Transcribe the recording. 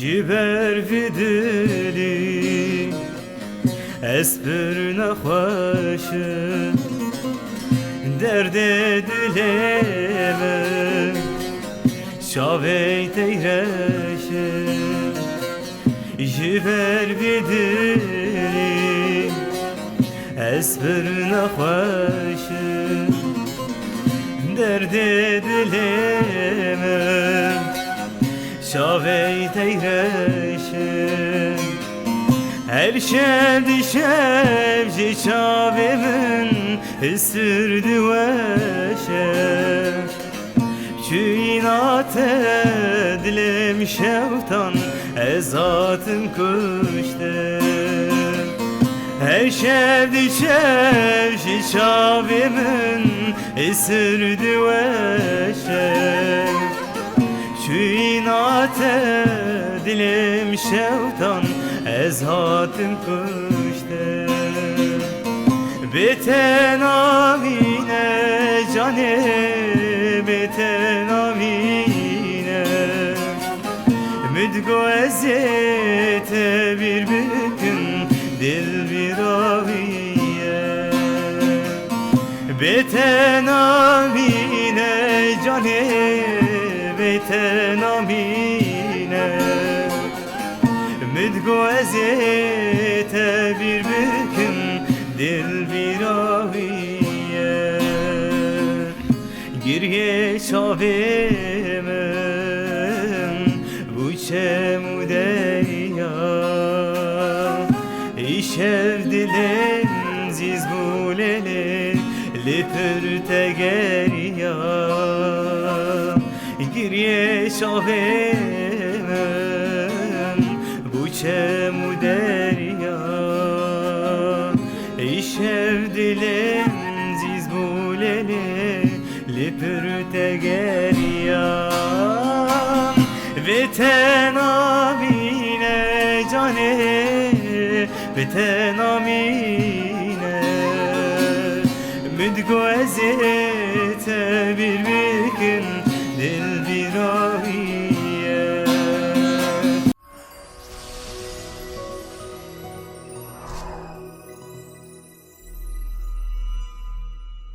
جبر في دلي اسبر نخوش درد دلمه شاوی تیرش جبر في دلي اسبر نخوش درد دلمه شاوی تیرشم her şevdi şevci çavimin sürdü veşem Çü inat edilim şevtan ezatım kuştum Her şevdi şevci çavimin sürdü veşem Çü inat edilim şevtan ezhatım kuştum Beten amine cane beten amine Müdgo ezete bir bükün dil bir aviye Beten amine cane beten amine Müdgo ezete bir bükün dil bir aviye Girge şavimin bu çemudeya İşev dilim ziz bulele lipürte geriya Girge şavimin bu çemudeya İşev dilim ziz bulele lipürte geriyam Veten amine cane veten amine Müdgo ezet